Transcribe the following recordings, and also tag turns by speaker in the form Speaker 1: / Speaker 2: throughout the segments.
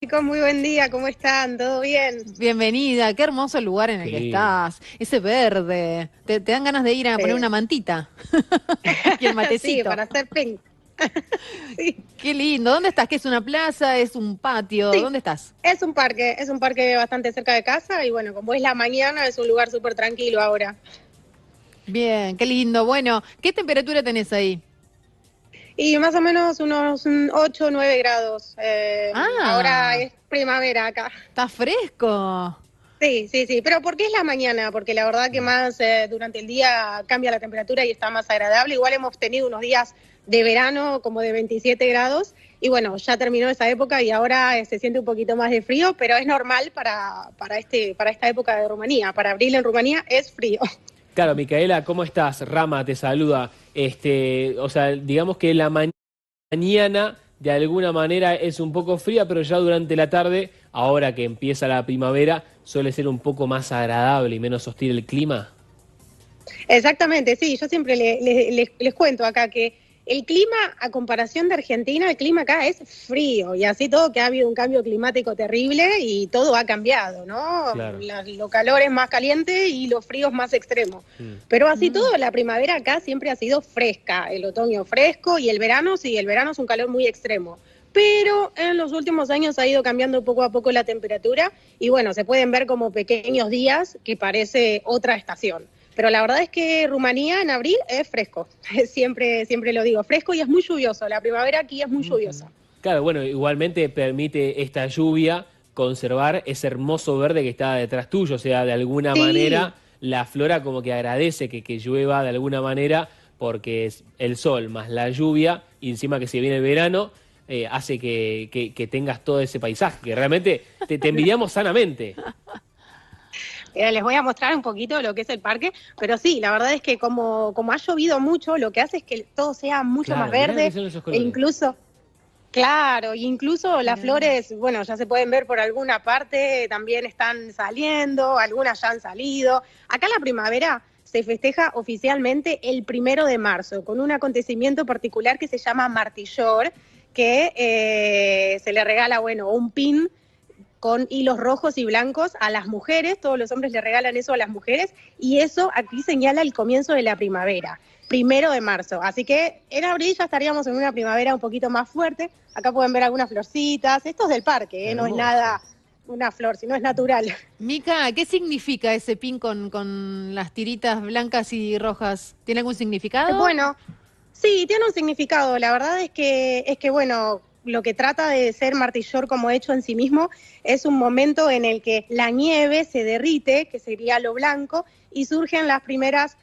Speaker 1: Chicos, muy buen día, ¿cómo están? ¿Todo bien?
Speaker 2: Bienvenida, qué hermoso lugar en el
Speaker 3: Qué
Speaker 2: que
Speaker 3: lindo.
Speaker 2: estás. Ese verde, te dan ganas de ir a poner
Speaker 1: Sí,
Speaker 2: una mantita y el
Speaker 1: sí,
Speaker 2: matecito.
Speaker 1: para hacer ping. Sí,
Speaker 2: Qué lindo. ¿Dónde estás? ¿Qué es una plaza? ¿Es un patio?
Speaker 1: sí,
Speaker 2: ¿Dónde estás?
Speaker 1: es un parque bastante cerca de casa y bueno, como es la mañana, es un lugar súper tranquilo ahora.
Speaker 2: Bien, qué lindo. Bueno, ¿qué temperatura tenés ahí?
Speaker 1: Y más o menos unos 8 o 9 grados. Ahora
Speaker 2: Ah,
Speaker 1: es primavera acá.
Speaker 2: está fresco.
Speaker 1: Sí, sí, sí, pero ¿por qué es la mañana? Porque la verdad que
Speaker 3: Mm.
Speaker 1: más durante el día cambia la temperatura y está más agradable. Igual hemos tenido unos días de verano como de 27 grados y bueno, ya terminó esa época y ahora se siente un poquito más de frío, pero es normal para esta época de Rumanía. Para abril en Rumanía es frío.
Speaker 3: Claro, Micaela, ¿cómo estás? Rama te saluda. O sea, digamos que la mañana de alguna manera es un poco fría, pero ya durante la tarde, ahora que empieza la primavera, suele ser un poco más agradable y menos hostil el clima.
Speaker 1: Exactamente, sí, yo siempre les cuento acá que el clima, a comparación de Argentina, el clima acá es frío y así todo que ha habido un cambio climático terrible y todo ha cambiado, ¿no?
Speaker 3: Claro.
Speaker 1: Lo calor es más caliente y los fríos más extremos.
Speaker 3: Mm.
Speaker 1: Pero así
Speaker 2: Mm.
Speaker 1: todo, la primavera acá siempre ha sido fresca, el otoño fresco y el verano, sí, el verano es un calor muy extremo. Pero en los últimos años ha ido cambiando poco a poco la temperatura y bueno, se pueden ver como pequeños días que parece otra estación. Pero la verdad es que Rumanía en abril es fresco, siempre lo digo, fresco y es muy lluvioso, la primavera aquí es muy
Speaker 3: Ujú.
Speaker 1: lluviosa.
Speaker 3: Claro, bueno, igualmente permite esta lluvia conservar ese hermoso verde que está detrás tuyo, o sea, de alguna
Speaker 1: Sí,
Speaker 3: manera la flora como que agradece que llueva de alguna manera porque es el sol más la lluvia y encima que se viene el verano hace que tengas todo ese paisaje, que realmente te envidiamos sanamente.
Speaker 1: les voy a mostrar un poquito lo que es el parque, pero sí, la verdad es que como ha llovido mucho, lo que hace es que todo sea mucho más
Speaker 3: Claro, mirá lo que
Speaker 1: verde
Speaker 3: son esos
Speaker 1: e
Speaker 3: colores.
Speaker 1: incluso, claro, incluso las
Speaker 2: Mirá.
Speaker 1: flores, bueno, ya se pueden ver por alguna parte, también están saliendo, algunas ya han salido. Acá la primavera se festeja oficialmente el 1 de marzo, con un acontecimiento particular que se llama Martillor, que se le regala, bueno, un pin con hilos rojos y blancos a las mujeres, todos los hombres le regalan eso a las mujeres, y eso aquí señala el comienzo de la primavera, 1 de marzo. Así que en abril ya estaríamos en una primavera un poquito más fuerte. Acá pueden ver algunas florcitas, esto es del parque, no es
Speaker 3: Hermoso.
Speaker 1: nada una flor, sino es natural.
Speaker 2: Mica, ¿qué significa ese pin con las tiritas blancas y rojas? ¿Tiene algún significado?
Speaker 1: Bueno, sí, tiene un significado. La verdad es que bueno, lo que trata de ser Martillor como hecho en sí mismo es un momento en el que la nieve se derrite, que sería lo blanco, y surgen las primeras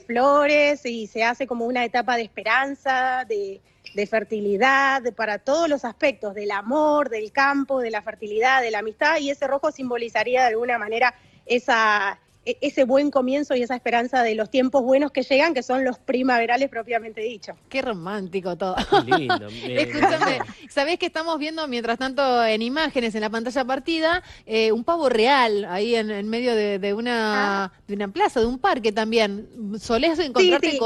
Speaker 1: flores y se hace como una etapa de esperanza, de fertilidad, para todos los aspectos del amor, del campo, de la fertilidad, de la amistad, y ese rojo simbolizaría de alguna manera ese buen comienzo y esa esperanza de los tiempos buenos que llegan, que son los primaverales propiamente dicho.
Speaker 2: Qué romántico todo.
Speaker 3: Qué lindo, me
Speaker 2: Escúchame,
Speaker 3: encantó.
Speaker 2: ¿sabés que estamos viendo mientras tanto en imágenes en la pantalla partida un pavo real ahí en medio
Speaker 1: Ah,
Speaker 2: de una plaza, de un parque también? ¿Solés
Speaker 1: sí,
Speaker 2: encontrarte
Speaker 1: sí.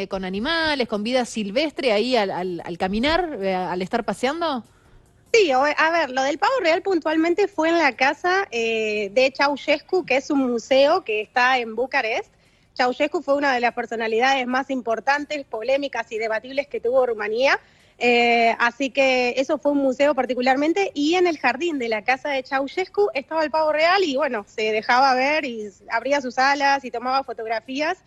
Speaker 2: con animales, con vida silvestre ahí al caminar, al estar paseando?
Speaker 1: Sí, a ver, lo del pavo real puntualmente fue en la casa de Ceausescu, que es un museo que está en Bucarest. Ceausescu fue una de las personalidades más importantes, polémicas y debatibles que tuvo Rumanía. Así que eso fue un museo particularmente. Y en el jardín de la casa de Ceausescu estaba el pavo real y bueno, se dejaba ver y abría sus alas y tomaba fotografías.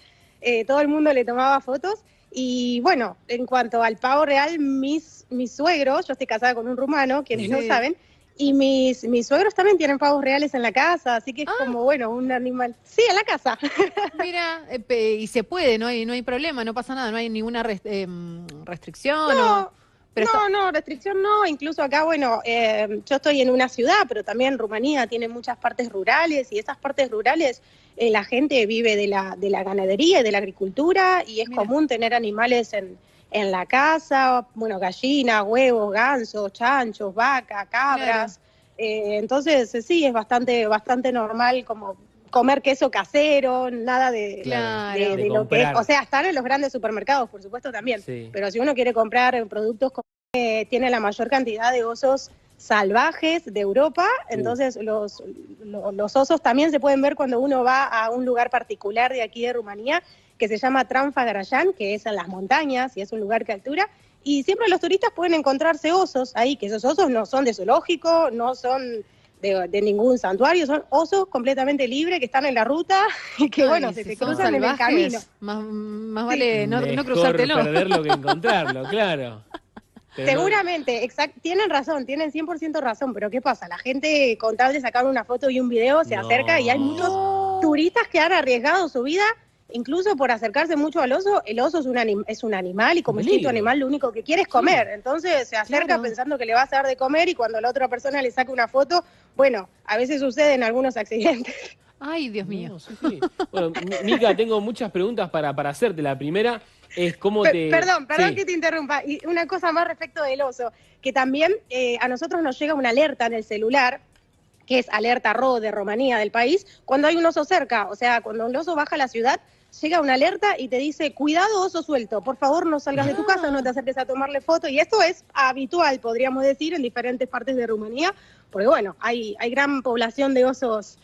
Speaker 1: Todo el mundo le tomaba fotos. Y bueno, en cuanto al pavo real, mis suegros, yo estoy casada con un rumano, quienes no
Speaker 2: Sí.
Speaker 1: saben, y mis suegros también tienen pavos reales en la casa, así que es
Speaker 2: Ah,
Speaker 1: como, bueno, un animal. Sí, en la casa.
Speaker 2: mira, y se puede, no hay problema, no pasa nada, no hay ninguna restricción o...
Speaker 1: No,
Speaker 2: Pero está...
Speaker 1: no, restricción no, incluso acá, bueno, yo estoy en una ciudad, pero también Rumanía tiene muchas partes rurales y esas partes rurales la gente vive de la ganadería y de la agricultura y es
Speaker 2: Mira.
Speaker 1: común tener animales en la casa, bueno, gallinas, huevos, gansos, chanchos, vacas,
Speaker 2: Claro,
Speaker 1: cabras. Entonces, sí, es bastante normal como comer queso casero, nada
Speaker 3: Claro,
Speaker 2: claro.
Speaker 3: de
Speaker 1: de lo que es, o
Speaker 3: comprar.
Speaker 1: sea, están en los grandes supermercados, por supuesto también,
Speaker 3: Sí.
Speaker 1: pero si uno quiere comprar productos, tiene la mayor cantidad de osos salvajes de Europa, entonces los osos también se pueden ver cuando uno va a un lugar particular de aquí de Rumanía, que se llama Tranfagarayan, que es en las montañas y es un lugar que altura, y siempre los turistas pueden encontrarse osos ahí, que esos osos no son de zoológico, no son de ningún santuario, son osos completamente libres que están en la ruta y que, bueno, se te cruzan en el camino.
Speaker 2: Más vale no
Speaker 3: Mejor
Speaker 2: cruzártelo.
Speaker 3: perderlo que encontrarlo, claro. Pero
Speaker 1: seguramente, tienen razón, tienen 100% razón, pero ¿qué pasa? La gente con tal de sacar una foto y un video se acerca y hay muchos turistas que han arriesgado su vida, incluso por acercarse mucho al oso. El oso es un animal y como instinto animal lo único que quiere es comer, entonces se acerca pensando que le vas a dar de comer y cuando la otra persona le saca una foto, bueno, a veces suceden algunos accidentes.
Speaker 2: Ay, Dios mío.
Speaker 3: No, sí. Bueno, Mica, tengo muchas preguntas para hacerte. La primera es cómo te...
Speaker 1: Perdón que te interrumpa. Y una cosa más respecto del oso, que también a nosotros nos llega una alerta en el celular, que es alerta RO de Rumanía, del país, cuando hay un oso cerca. O sea, cuando un oso baja a la ciudad, llega una alerta y te dice, cuidado oso suelto, por favor no salgas de tu casa, no te acerques a tomarle foto. Y esto es habitual, podríamos decir, en diferentes partes de Rumanía, porque bueno, hay gran población de osos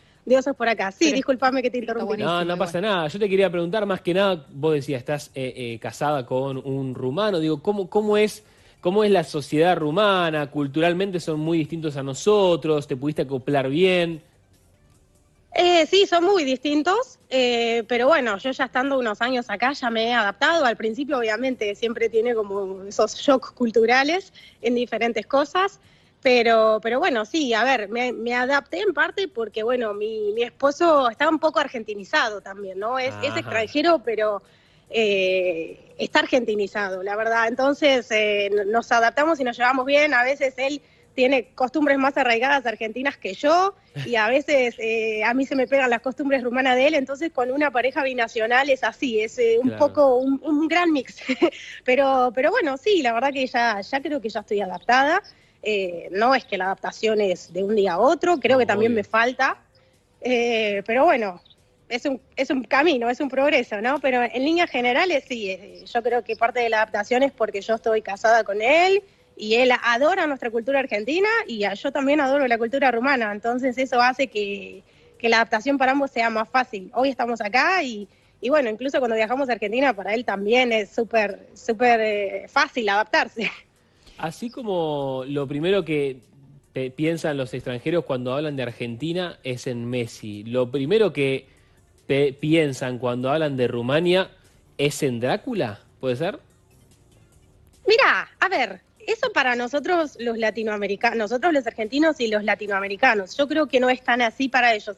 Speaker 1: por acá. Sí, discúlpame que te interrumpí.
Speaker 3: No pasa nada. Yo te quería preguntar más que nada, vos decías, estás casada con un rumano, digo, ¿cómo es la sociedad rumana? Culturalmente son muy distintos a nosotros, ¿te pudiste acoplar bien?
Speaker 1: Sí, son muy distintos, pero bueno, yo ya estando unos años acá ya me he adaptado. Al principio obviamente siempre tiene como esos shocks culturales en diferentes cosas, pero bueno, sí, a ver, me adapté en parte porque bueno, mi esposo está un poco argentinizado también, ¿no? Es extranjero, pero está argentinizado, la verdad. Entonces nos adaptamos y nos llevamos bien. A veces él tiene costumbres más arraigadas argentinas que yo y a veces a mí se me pegan las costumbres rumanas de él, entonces con una pareja binacional es así, es un poco un gran mix. pero bueno, sí, la verdad que ya creo que ya estoy adaptada. No es que la adaptación es de un día a otro, creo que también me falta, pero bueno, es un camino, es un progreso, ¿no? Pero en líneas generales sí, yo creo que parte de la adaptación es porque yo estoy casada con él, y él adora nuestra cultura argentina y yo también adoro la cultura rumana, entonces eso hace que la adaptación para ambos sea más fácil. Hoy estamos acá y bueno, incluso cuando viajamos a Argentina para él también es súper fácil adaptarse.
Speaker 3: Así como lo primero que piensan los extranjeros cuando hablan de Argentina es en Messi, lo primero que piensan cuando hablan de Rumania es en Drácula, ¿puede ser?
Speaker 1: Mira, a ver, eso para nosotros los latinoamericanos, nosotros los argentinos y los latinoamericanos, yo creo que no es tan así para ellos.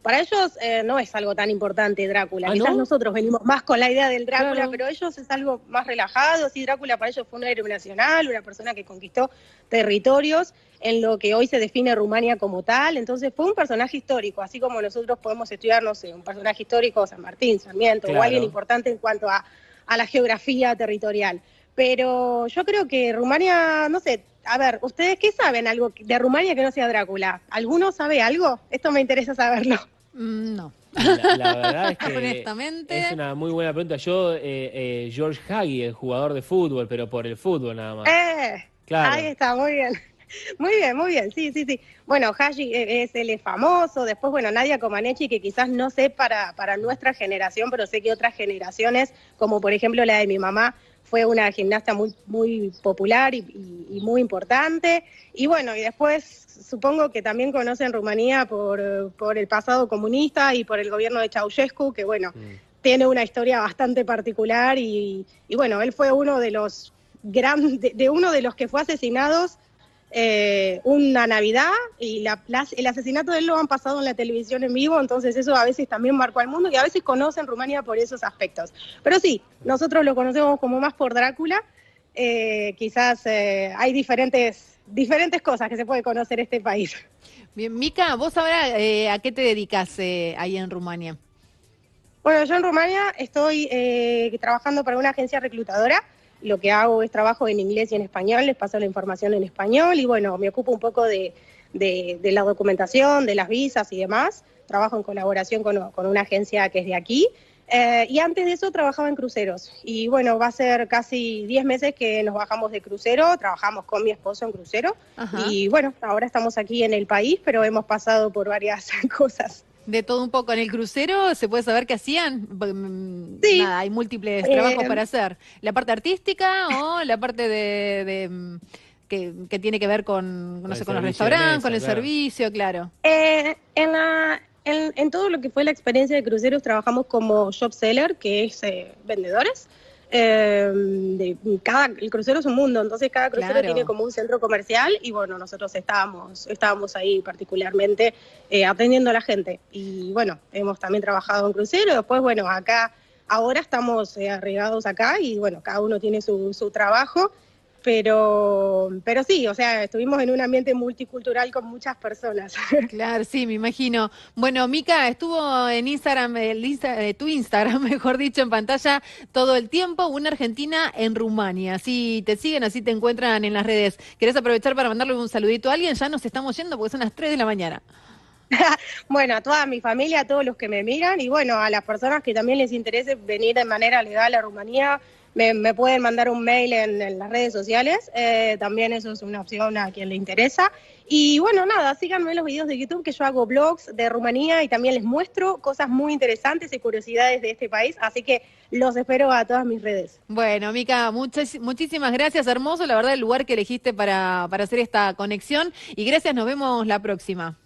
Speaker 1: Para ellos no es algo tan importante Drácula. Quizás nosotros venimos más con la idea del Drácula, pero ellos es algo más relajado. Sí, Drácula para ellos fue un héroe nacional, una persona que conquistó territorios en lo que hoy se define Rumania como tal. Entonces fue un personaje histórico, así como nosotros podemos estudiar, no sé, un personaje histórico, San Martín, Sarmiento, o alguien importante en cuanto a la geografía territorial. Pero yo creo que Rumania, no sé, a ver, ¿ustedes qué saben algo de Rumania que no sea Drácula? ¿Alguno sabe algo? Esto me interesa saberlo.
Speaker 2: No.
Speaker 3: La verdad es que
Speaker 2: honestamente
Speaker 3: es una muy buena pregunta. Yo, George Hagi, el jugador de fútbol, pero por el fútbol nada más.
Speaker 1: Claro. Ahí está, muy bien. Muy bien, sí. Bueno, Hagi él es famoso, después, bueno, Nadia Comaneci, que quizás no sé para nuestra generación, pero sé que otras generaciones, como por ejemplo la de mi mamá, fue una gimnasta muy popular y muy importante. Y bueno, y después supongo que también conocen Rumanía por el pasado comunista y por el gobierno de Ceausescu, que bueno, tiene una historia bastante particular y bueno, él fue uno de los uno de los que fue asesinados una Navidad y el asesinato de él lo han pasado en la televisión en vivo, entonces eso a veces también marcó al mundo y a veces conocen Rumania por esos aspectos. Pero sí, nosotros lo conocemos como más por Drácula, quizás hay diferentes cosas que se puede conocer este país.
Speaker 2: Bien, Mica, vos ahora ¿a qué te dedicas ahí en Rumania?
Speaker 1: Bueno, yo en Rumania estoy trabajando para una agencia reclutadora. Lo que hago es trabajo en inglés y en español, les paso la información en español y bueno, me ocupo un poco de la documentación, de las visas y demás. Trabajo en colaboración con una agencia que es de aquí. Y antes de eso trabajaba en cruceros. Y bueno, va a ser casi 10 meses que nos bajamos de crucero, trabajamos con mi esposo en crucero.
Speaker 2: Ajá.
Speaker 1: Y bueno, ahora estamos aquí en el país, pero hemos pasado por varias cosas.
Speaker 2: De todo un poco. En el crucero, ¿se puede saber qué hacían?
Speaker 1: Sí.
Speaker 2: Nada, hay múltiples trabajos para hacer. ¿La parte artística o la parte que tiene que ver con, no sé, con los restaurantes, con el servicio, claro?
Speaker 1: En todo lo que fue la experiencia de cruceros trabajamos como shop seller, que es vendedores. El crucero es un mundo, entonces cada crucero
Speaker 2: Claro.
Speaker 1: tiene como un centro comercial y bueno, nosotros estábamos ahí particularmente atendiendo a la gente. Y bueno, hemos también trabajado en crucero, después bueno, acá ahora estamos arraigados acá y bueno, cada uno tiene su trabajo. Pero sí, o sea, estuvimos en un ambiente multicultural con muchas personas.
Speaker 2: Claro, sí, me imagino. Bueno, Mica, estuvo en Instagram, tu Instagram, mejor dicho, en pantalla todo el tiempo, una argentina en Rumania. Así te siguen, así te encuentran en las redes. ¿Querés aprovechar para mandarle un saludito a alguien? Ya nos estamos yendo porque son las 3 de la mañana.
Speaker 1: Bueno, a toda mi familia, a todos los que me miran y bueno, a las personas que también les interese venir de manera legal a Rumanía, me pueden mandar un mail en las redes sociales, también eso es una opción a quien le interesa. Y bueno, nada, síganme en los videos de YouTube que yo hago blogs de Rumanía y también les muestro cosas muy interesantes y curiosidades de este país, así que los espero a todas mis redes.
Speaker 2: Bueno, Mica, muchísimas gracias, hermoso, la verdad, el lugar que elegiste para hacer esta conexión y gracias, nos vemos la próxima.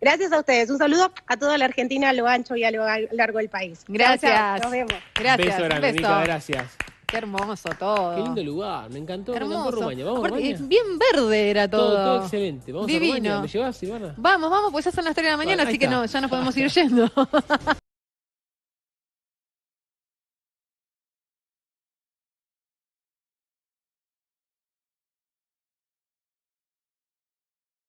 Speaker 1: Gracias a ustedes, un saludo a toda la Argentina a lo ancho y a lo largo del país.
Speaker 2: Gracias.
Speaker 1: Chao, chao, nos vemos.
Speaker 2: Gracias.
Speaker 3: Beso grande,
Speaker 2: un beso.
Speaker 3: Mica, gracias.
Speaker 2: Qué hermoso todo.
Speaker 3: Qué lindo lugar, me encantó
Speaker 2: Hermoso.
Speaker 3: Rumania. Vamos a
Speaker 2: Aparte,
Speaker 3: Rumania.
Speaker 2: bien verde era todo.
Speaker 3: Todo excelente. Vamos
Speaker 2: Divino.
Speaker 3: a Rumania. ¿Me llevas, Silvana?
Speaker 2: Vamos, pues ya son las 3 de la mañana,
Speaker 3: Bueno, ahí
Speaker 2: así que
Speaker 3: está.
Speaker 2: no, ya nos podemos ir yendo.